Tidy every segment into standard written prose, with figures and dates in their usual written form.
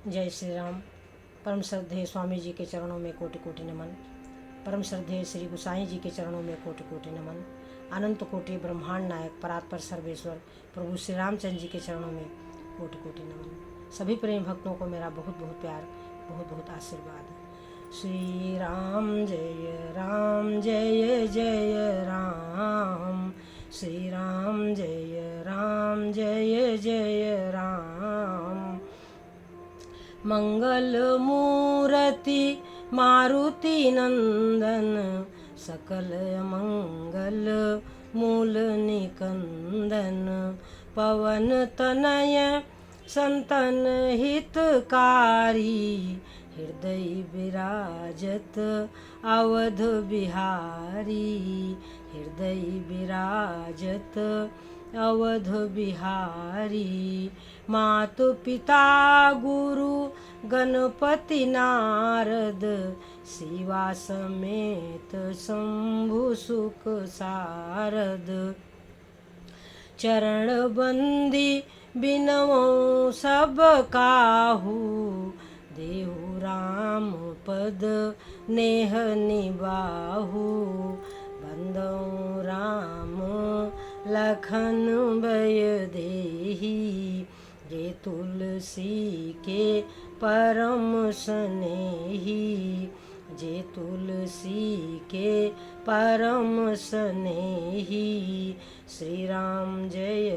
जय श्री राम। परम श्रद्धेय स्वामी जी के चरणों में कोटि कोटि नमन। परम श्रद्धेय श्री गुसाई जी के चरणों में कोटि कोटि नमन। अनंत कोटि ब्रह्मांड नायक परात्पर सर्वेश्वर प्रभु श्री रामचंद्र जी के चरणों में कोटि कोटि नमन। सभी प्रेम भक्तों को मेरा बहुत बहुत प्यार, बहुत बहुत आशीर्वाद। श्री राम जय जय राम। श्री राम जय जय राम। मंगल मूर्ति मारुति नंदन, सकल मंगल मूल निकंदन। पवन तनय संतन हितकारी, हृदय विराजत अवध बिहारी। हृदय विराजत अवध बिहारी। मातु पिता गुरु गणपति नारद, शिवा समेत शंभु सुख सारद। चरण बंदी बिनवो सब काहू, देहु राम पद नेह निबाहु। बंदौ राम लखन भय देही, जे तुलसी के परम स्नेही। जे तुलसी के परम स्नेही। श्री राम जय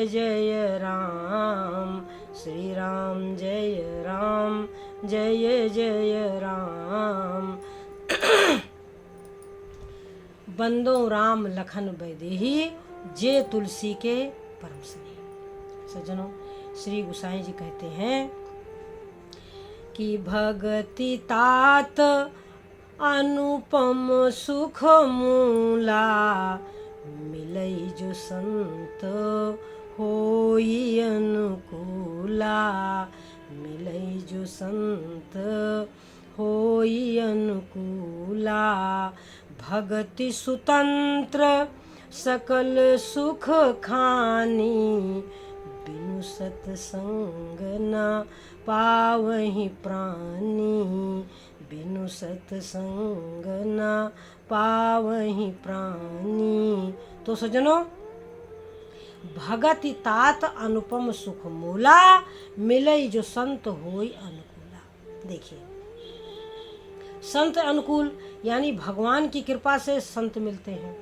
जय राम। श्री राम जय जय राम। बंदो राम लखन बैदेही, जे तुलसी के परम स्नेही। सज्जनों, श्री गुसाई जी कहते हैं कि भगति तात अनुपम सुख मूला, मिलई जो संत होई अनुकूला। मिलई जो संत होई अनुकूला। भगति सुतंत्र सकल सुख खानी, बिनु सत्संग न पावहि प्राणी। बिनु सत्संग न पावहि प्राणी। तो सज्जनों, भगति तात अनुपम सुख मूला, मिलई जो संत होई अनुकूला। देखिए, संत अनुकूल यानी भगवान की कृपा से संत मिलते हैं।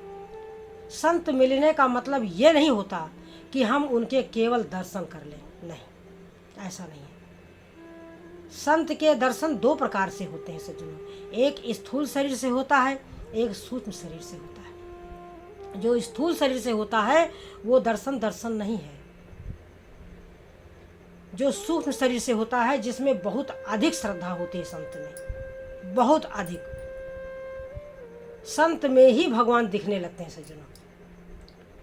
संत मिलने का मतलब ये नहीं होता कि हम उनके केवल दर्शन कर लें, नहीं, ऐसा नहीं है। संत के दर्शन दो प्रकार से होते हैं सज्जनों। एक स्थूल शरीर से होता है, एक सूक्ष्म शरीर से होता है। जो स्थूल शरीर से होता है वो दर्शन नहीं है। जो सूक्ष्म शरीर से होता है, जिसमें बहुत अधिक श्रद्धा होती है संत में, बहुत अधिक, संत में ही भगवान दिखने लगते हैं सज्जनों।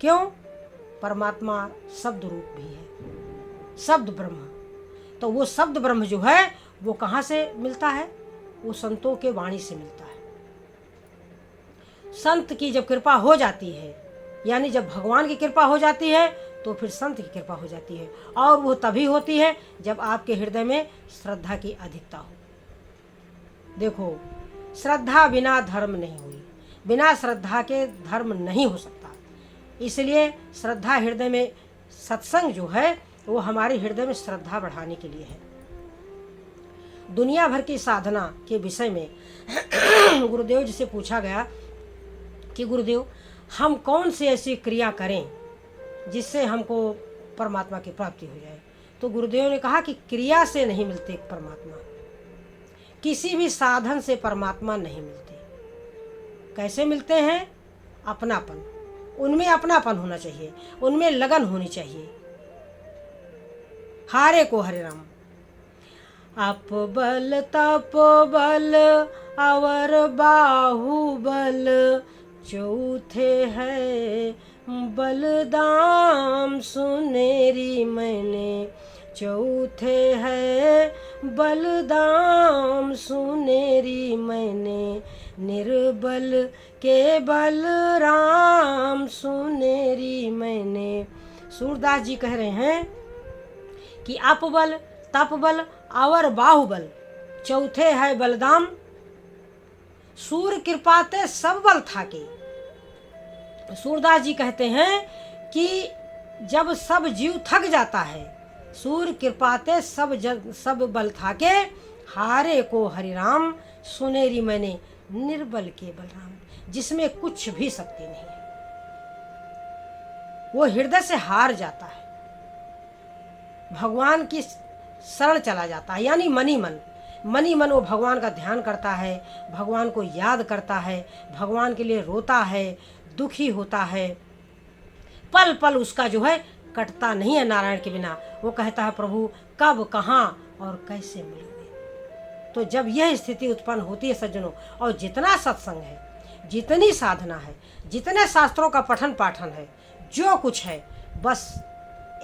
क्यों? परमात्मा शब्द रूप भी है, शब्द ब्रह्म। तो वो शब्द ब्रह्म जो है वो कहाँ से मिलता है? वो संतों के वाणी से मिलता है। संत की जब कृपा हो जाती है, यानी जब भगवान की कृपा हो जाती है, तो फिर संत की कृपा हो जाती है। और वो तभी होती है जब आपके हृदय में श्रद्धा की अधिकता हो। देखो, श्रद्धा बिना धर्म नहीं हुई, बिना श्रद्धा के धर्म नहीं हो सकता। इसलिए श्रद्धा हृदय में, सत्संग जो है वो हमारे हृदय में श्रद्धा बढ़ाने के लिए है। दुनिया भर की साधना के विषय में गुरुदेव जी से पूछा गया कि गुरुदेव, हम कौन सी ऐसी क्रिया करें जिससे हमको परमात्मा की प्राप्ति हो जाए? तो गुरुदेव ने कहा कि क्रिया से नहीं मिलते परमात्मा, किसी भी साधन से परमात्मा नहीं मिलते। कैसे मिलते हैं? अपनापन, उनमें अपनापन होना चाहिए, उनमें लगन होनी चाहिए। हारे को हरे राम। अप बल तप बल अवर बाहुबल, चौथे है बलदाम सुनेरी मैंने। चौथे है बलदाम सुनेरी मैंने, निर्बल के बल राम सुनेरी मैंने। सूरदास जी कह रहे हैं कि अपबल, तपबल और बाहुबल, चौथे है बलदाम, सूर्य कृपाते सब बल थाके। सूरदास जी कहते हैं कि जब सब जीव थक जाता है, सूर्य कृपाते सब बल थाके, हारे को हरिराम, सुनेरी मैंने निर्बल के बलराम। जिसमें कुछ भी शक्ति नहीं है, वो हृदय से हार जाता है, भगवान की शरण चला जाता है, यानी मनी मन वो भगवान का ध्यान करता है, भगवान को याद करता है, भगवान के लिए रोता है, दुखी होता है, पल पल उसका जो है कटता नहीं है नारायण के बिना। वो कहता है प्रभु कब, कहाँ और कैसे मिलोगे। तो जब यह स्थिति उत्पन्न होती है सज्जनों, और जितना सत्संग है, जितनी साधना है, जितने शास्त्रों का पठन पाठन है, जो कुछ है, बस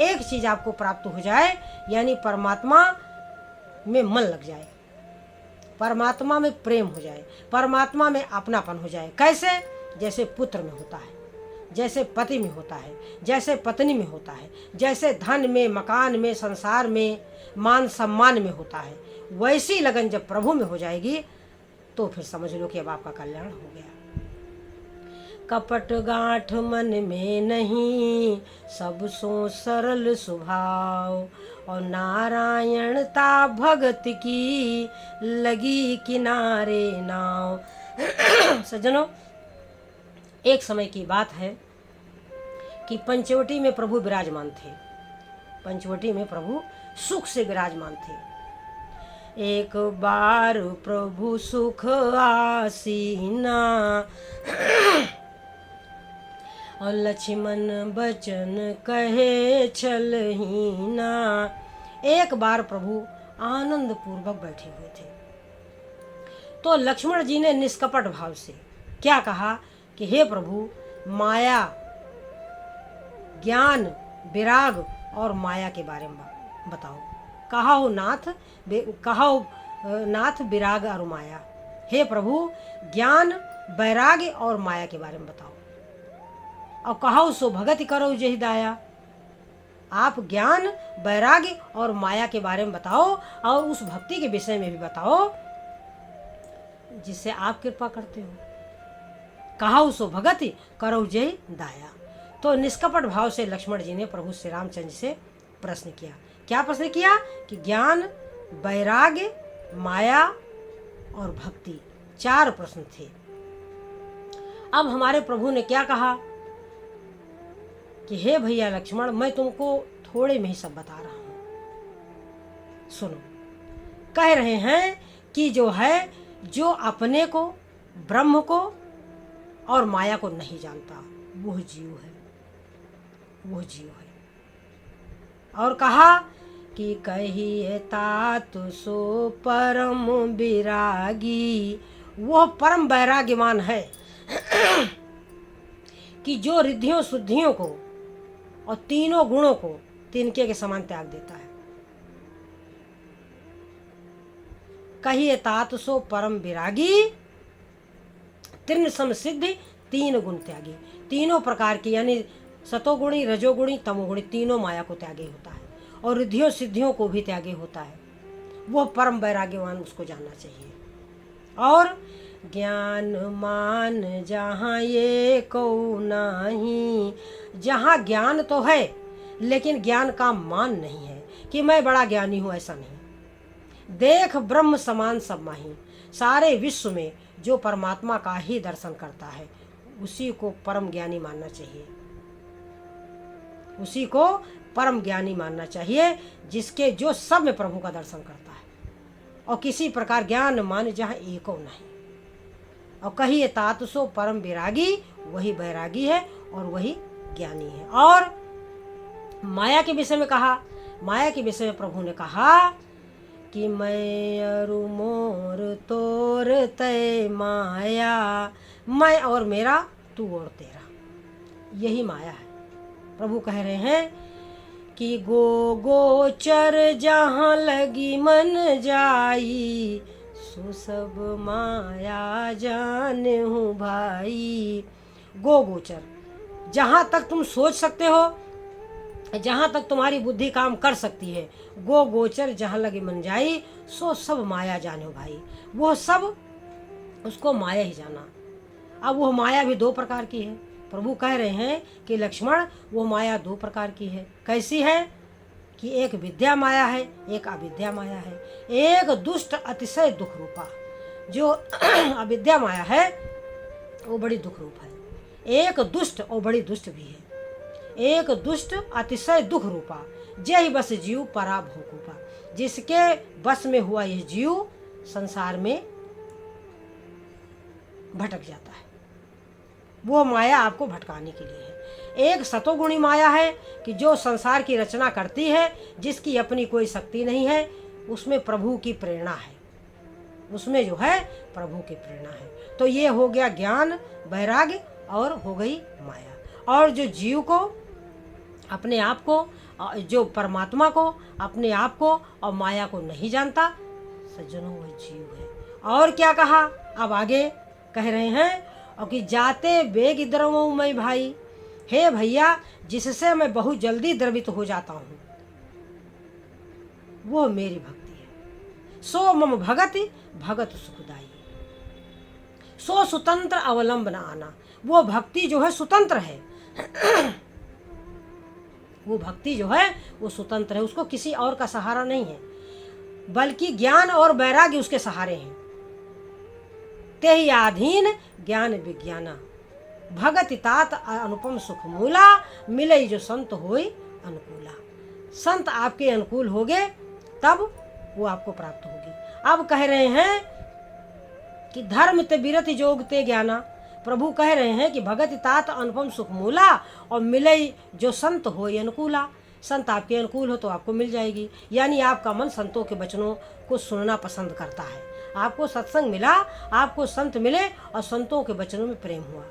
एक चीज आपको प्राप्त हो जाए, यानी परमात्मा में मन लग जाए, परमात्मा में प्रेम हो जाए, परमात्मा में अपनापन हो जाए। कैसे? जैसे पुत्र में होता है, जैसे पति में होता है, जैसे पत्नी में होता है, जैसे धन में, मकान में, संसार में, मान सम्मान में होता है, वैसी लगन जब प्रभु में हो जाएगी तो फिर समझ लो कि अब आपका कल्याण हो गया। कपट गांठ मन में नहीं, सब सो सरल स्वभाव, और नारायणता भगत की लगी किनारे नाव। सज्जनों, एक समय की बात है कि पंचवटी में प्रभु विराजमान थे, पंचवटी में प्रभु सुख से विराजमान थे। एक बार प्रभु सुख आसीना, और लक्ष्मण बचन कहे छलहीना। एक बार प्रभु आनंद पूर्वक बैठे हुए थे, तो लक्ष्मण जी ने निष्कपट भाव से क्या कहा कि हे प्रभु, माया, ज्ञान, विराग और माया के बारे में बताओ। कहा हो नाथ विराग और माया। हे प्रभु, ज्ञान, वैराग्य और माया के बारे में बताओ। और कहा सो भगति करो जहि दाया। आप ज्ञान, वैराग्य और माया के बारे में बताओ, और उस भक्ति के विषय में भी बताओ जिससे आप कृपा करते हो। कहा सो भगति करो जय दाया। तो निष्कपट भाव से लक्ष्मण जी ने प्रभु श्री रामचंद्र से प्रश्न किया। क्या प्रश्न किया? कि ज्ञान, वैराग्य, माया और भक्ति, 4 प्रश्न थे। अब हमारे प्रभु ने क्या कहा कि हे भैया लक्ष्मण, मैं तुमको थोड़े में ही सब बता रहा हूं, सुनो। कह रहे हैं कि जो अपने को, ब्रह्म को और माया को नहीं जानता, वो जीव है, वो जीव है। और कहा कि कहिए तात सो परम विरागी, वो परम वैराग्यवान है कि जो रिद्धियों शुद्धियों को और तीनों गुणों को तिनके के समान त्याग देता है। कहिए तात सो परम विरागी, तीन समसिद्धि, 3 गुण त्यागी। तीनों प्रकार की, यानी सतोगुणी, रजोगुणी, तमोगुणी, तीनों माया को त्यागी होता है, और रिद्धियों सिद्धियों को भी त्यागी होता है। वो परम वैराग्यवान, उसको जानना चाहिए। और ज्ञान मान जहाँ ये को नहीं, जहाँ ज्ञान तो है लेकिन ज्ञान का मान नहीं है कि मैं बड़ा ज्ञानी हूँ, ऐसा नहीं। देख ब्रह्म समान सब माही, सारे विश्व में जो परमात्मा का ही दर्शन करता है उसी को परम ज्ञानी मानना चाहिए, उसी को परम ज्ञानी मानना चाहिए, जिसके जो सब में प्रभु का दर्शन करता है, और किसी प्रकार ज्ञान मान जहाँ एको नहीं। और कहिए तात सो परम विरागी, वही वैरागी है और वही ज्ञानी है। और माया के विषय में कहा, माया के विषय में प्रभु ने कहा कि मैं अरु मोर तोर तय माया, मैं और मेरा, तू और तेरा, यही माया है। प्रभु कह रहे हैं कि गो गोचर जहाँ लगी मन जाई, सो सब माया जाने हूँ भाई। गो गोचर, जहाँ तक तुम सोच सकते हो जहाँ तक तुम्हारी बुद्धि काम कर सकती है, गो गोचर जहाँ लगे मन जाई, सो सब माया जानो भाई। वो सब उसको माया ही जाना। अब वो माया भी दो प्रकार की है। प्रभु कह रहे हैं कि लक्ष्मण, वो माया दो प्रकार की है। कैसी है? कि एक विद्या माया है, एक अविद्या माया है। एक दुष्ट अतिशय दुख रूपा, जो अविद्या माया है वो बड़ी दुख रूप है। एक दुष्ट और बड़ी दुष्ट भी है। एक दुष्ट अतिशय दुख रूपा, जय बस जीव परा भोकूपा। जिसके बस में हुआ यह जीव संसार में भटक जाता है। वो माया आपको भटकाने के लिए है। एक सतोगुणी माया है कि जो संसार की रचना करती है, जिसकी अपनी कोई शक्ति नहीं है, उसमें प्रभु की प्रेरणा है, उसमें जो है प्रभु की प्रेरणा है। तो ये हो गया ज्ञान, वैराग्य और हो गई माया। और जो जीव को, अपने आप को, जो परमात्मा को, अपने आप को और माया को नहीं जानता, सज्जनों वह जीव है। और क्या कहा? अब आगे कह रहे हैं, और कि जाते बेग द्रवों मैं भाई, हे भैया जिससे मैं बहुत जल्दी द्रवित हो जाता हूँ, वो मेरी भक्ति है। सो मम भगति भगत सुखदाई, सो स्वतंत्र अवलंबन आना। वो भक्ति जो है स्वतंत्र है। वो भक्ति जो है वो स्वतंत्र है, उसको किसी और का सहारा नहीं है, बल्कि ज्ञान और वैराग्य उसके सहारे हैं। ते ही आधीन ज्ञान विज्ञाना, भगति तात अनुपम सुख मूला, मिले जो संत होई अनुकूला। संत आपके अनुकूल होगे तब वो आपको प्राप्त होगी। अब कह रहे हैं कि धर्म ते विरति जोग ते ज्ञाना। प्रभु कह रहे हैं कि भगति तात अनुपम सुख मूला, और मिले जो संत होई अनुकूला। संत आपके अनुकूल हो तो आपको मिल जाएगी। यानी आपका मन संतों के वचनों को सुनना पसंद करता है। आपको सत्संग मिला, आपको संत मिले और संतों के वचनों में प्रेम हुआ,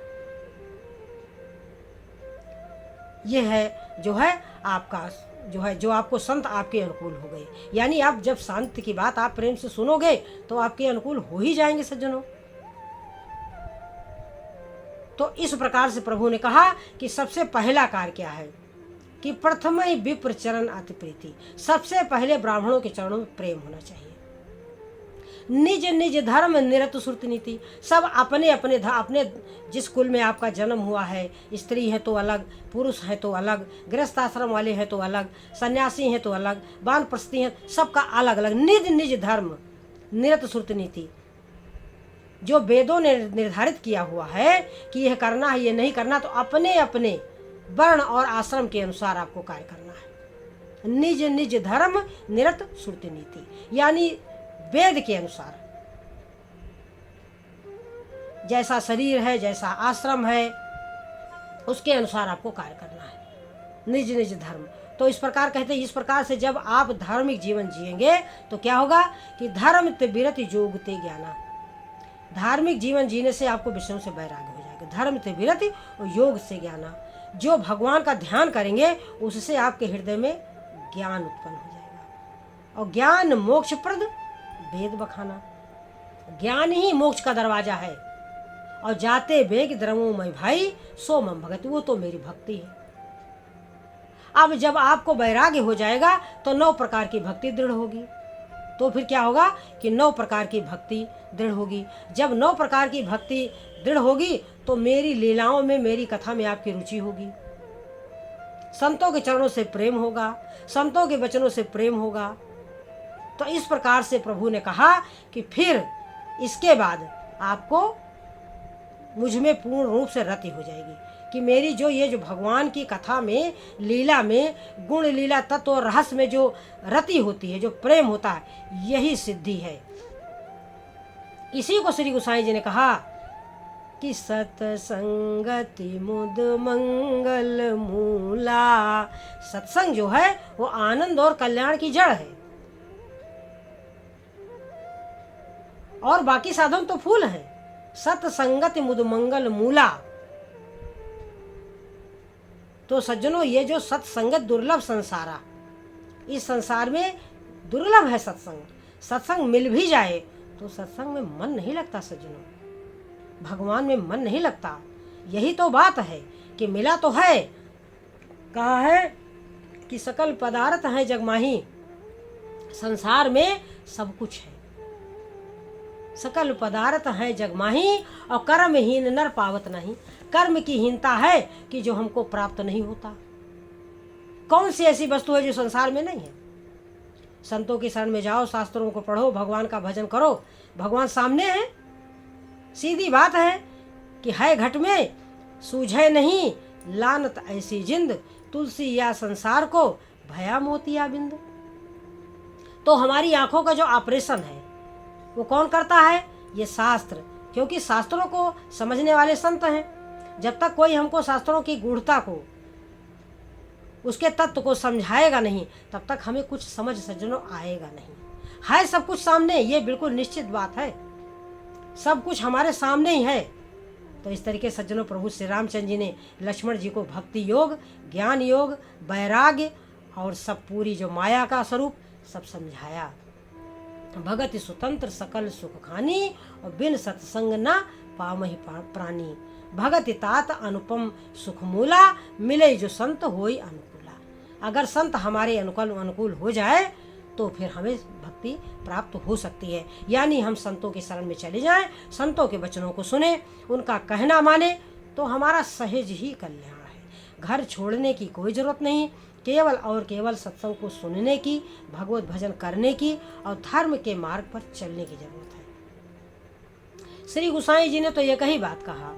ये है जो है आपका, जो है जो आपको संत आपके अनुकूल हो गए। यानी आप जब शांति की बात आप प्रेम से सुनोगे तो आपके अनुकूल हो ही जाएंगे सज्जनों। तो इस प्रकार से प्रभु ने कहा कि सबसे पहला कार्य क्या है? कि प्रथम ही विप्र चरण अति प्रीति। सबसे पहले ब्राह्मणों के चरणों में प्रेम होना चाहिए। निज निज धर्म निरत श्रुति नीति। सब अपने अपने अपने जिस कुल में आपका जन्म हुआ है, स्त्री है तो अलग, पुरुष है तो अलग, गृहस्थ आश्रम वाले हैं तो अलग, सन्यासी हैं तो अलग, वानप्रस्थी हैं, सबका अलग अलग निज निज धर्म निरत श्रुति नीति। जो वेदों ने निर्धारित किया हुआ है कि यह करना है, ये नहीं करना, तो अपने अपने वर्ण और आश्रम के अनुसार आपको कार्य करना है। निज निज धर्म निरत श्रुति नीति, यानी वेद के अनुसार, जैसा शरीर है, जैसा आश्रम है, उसके अनुसार आपको कार्य करना है। निज निज धर्म। तो इस प्रकार कहते हैं, इस प्रकार से जब आप धार्मिक जीवन जिएंगे तो क्या होगा? कि धर्म ते विरति योग ते ज्ञाना। धार्मिक जीवन जीने से आपको विषयों से वैराग्य हो जाएगा। धर्म ते विरति और योग से ज्ञाना। जो भगवान का ध्यान करेंगे उससे आपके हृदय में ज्ञान उत्पन्न हो जाएगा। और ज्ञान मोक्ष प्रद वेद बखाना। ज्ञान ही मोक्ष का दरवाजा है। और जाते बेग द्रवों में भाई, सो मम भगत, वो तो मेरी भक्ति है। अब जब आपको वैराग्य हो जाएगा तो 9 प्रकार की भक्ति दृढ़ होगी। तो फिर क्या होगा? कि 9 प्रकार की भक्ति दृढ़ होगी। जब 9 प्रकार की भक्ति दृढ़ होगी तो मेरी लीलाओं में, मेरी कथा में आपकी रुचि होगी। संतों के चरणों से प्रेम होगा, संतों के वचनों से प्रेम होगा। तो इस प्रकार से प्रभु ने कहा कि फिर इसके बाद आपको मुझ में पूर्ण रूप से रति हो जाएगी। कि मेरी जो ये जो भगवान की कथा में, लीला में, गुण लीला तत्व और रहस्य में जो रति होती है, जो प्रेम होता है, यही सिद्धि है। इसी को श्री गोसाई जी ने कहा कि सत्संगति मुद मंगल मूला। सत्संग जो है वो आनंद और कल्याण की जड़ है, और बाकी साधन तो फूल है। सत्संगति मुद मंगल मूला। तो सज्जनों, ये जो सत्संगत दुर्लभ संसारा, इस संसार में दुर्लभ है सत्संग। सत्संग मिल भी जाए तो सत्संग में मन नहीं लगता सज्जनों, भगवान में मन नहीं लगता। यही तो बात है कि मिला तो है, कहा है कि सकल पदार्थ है जगमाही, संसार में सब कुछ है। सकल पदार्थ है जगमाही और कर्महीन नर पावत नहीं। कर्म की हीनता है कि जो हमको प्राप्त नहीं होता। कौन सी ऐसी वस्तु है जो संसार में नहीं है? संतों की शरण में जाओ, शास्त्रों को पढ़ो, भगवान का भजन करो, भगवान सामने है। सीधी बात है कि है घट में सूझे नहीं, लानत ऐसी जिंद, तुलसी या संसार को भया मोतिया बिंद। तो हमारी आंखों का जो ऑपरेशन है वो कौन करता है? ये शास्त्र, क्योंकि शास्त्रों को समझने वाले संत हैं। जब तक कोई हमको शास्त्रों की गूढ़ता को, उसके तत्व को समझाएगा नहीं, तब तक हमें कुछ समझ सज्जनों आएगा नहीं। है सब कुछ सामने, ये बिल्कुल निश्चित बात है, सब कुछ हमारे सामने ही है। तो इस तरीके सज्जनों प्रभु श्री रामचंद्र जी ने लक्ष्मण जी को भक्ति योग, ज्ञान योग, वैराग्य और सब पूरी जो माया का स्वरूप सब समझाया। भगत स्वतंत्र सकल सुख खानी और बिन सत्संग न पामहि प्राणी। भगत तात अनुपम सुख मूला, मिले जो संत होई अनुकूला। अगर संत हमारे अनुकूल हो जाए तो फिर हमें भक्ति प्राप्त हो सकती है। यानी हम संतों की शरण में चले जाएं, संतों के वचनों को सुने, उनका कहना माने, तो हमारा सहज ही कल्याण है। घर छोड़ने की कोई जरूरत नहीं, केवल और केवल सत्संग को सुनने की, भगवत भजन करने की और धर्म के मार्ग पर चलने की जरूरत है। श्री गोसाई जी ने तो ये कही बात कहा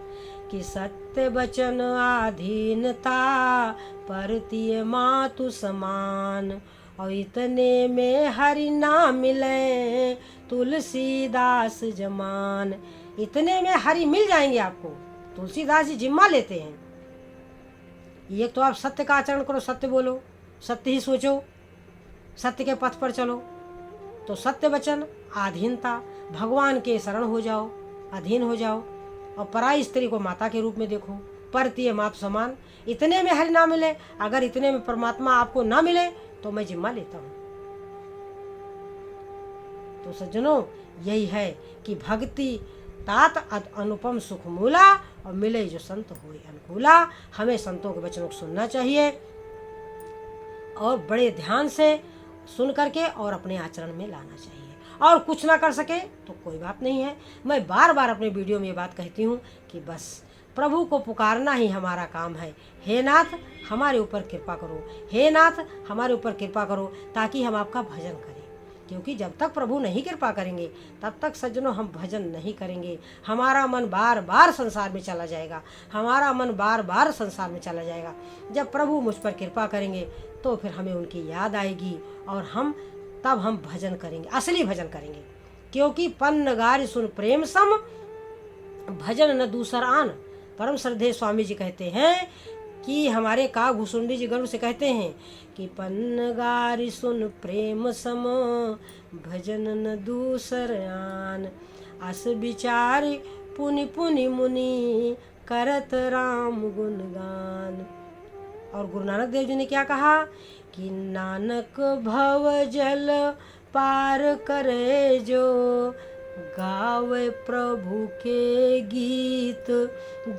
कि सत्य वचन आधीनता, परतीय मातु समान, और इतने में हरि ना मिले, तुलसीदास जमान। इतने में हरि मिल जाएंगे आपको। तुलसीदास जी जिम्मा लेते हैं, ये तो आप सत्य का आचरण करो, सत्य बोलो, सत्य ही सोचो, सत्य के पथ पर चलो। तो सत्य वचन, आधीनता, भगवान के शरण हो जाओ, अधीन हो जाओ, और पराई स्त्री को माता के रूप में देखो, परतीय मातु समान। इतने में हरि ना मिले, अगर इतने में परमात्मा आपको ना मिले तो मैं जिम्मा लेता हूँ। तो सज्जनों यही है कि भक्ति तात अनुपम सुख मूला, और मिले जो संत होई अनुकूला। हमें संतों के वचनों को सुनना चाहिए और बड़े ध्यान से सुन करके और अपने आचरण में लाना चाहिए। और कुछ ना कर सके तो कोई बात नहीं है। मैं बार बार अपने वीडियो में ये बात कहती हूँ कि बस प्रभु को पुकारना ही हमारा काम है। हे नाथ हमारे ऊपर कृपा करो, हे नाथ हमारे ऊपर कृपा करो, ताकि हम आपका भजन करें। क्योंकि जब तक प्रभु नहीं कृपा करेंगे तब तक सज्जनों हम भजन नहीं करेंगे। हमारा मन बार बार संसार में चला जाएगा, हमारा मन बार बार संसार में चला जाएगा। जब प्रभु मुझ पर कृपा करेंगे तो फिर हमें उनकी याद आएगी और तब हम भजन करेंगे, असली भजन करेंगे। क्योंकि पन्न गारि सुन प्रेम सम, भजन न दूसर आन। परम श्रद्धेय स्वामी जी कहते हैं कि हमारे काग भुसुंडी जी गर्व से कहते हैं कि पन्न गारि सुन प्रेम सम, भजन न दूसर आन। अस विचार पुनि पुनि मुनि, करत राम गुणगान। और गुरु नानक देव जी ने क्या कहा कि नानक भव जल पार करे जो, गावे प्रभु के गीत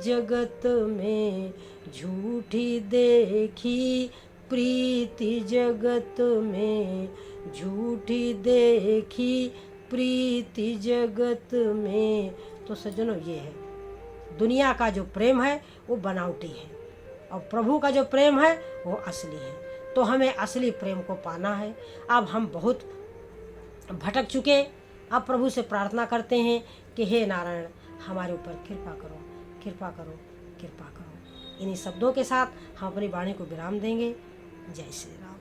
जगत में, झूठी देखी प्रीति जगत में, झूठी देखी प्रीति जगत में। तो सज्जनों ये है, दुनिया का जो प्रेम है वो बनावटी है और प्रभु का जो प्रेम है वो असली है। तो हमें असली प्रेम को पाना है। अब हम बहुत भटक चुके, अब प्रभु से प्रार्थना करते हैं कि हे नारायण हमारे ऊपर कृपा करो, कृपा करो, कृपा करो। इन्हीं शब्दों के साथ हम अपनी वाणी को विराम देंगे। जय श्री राम।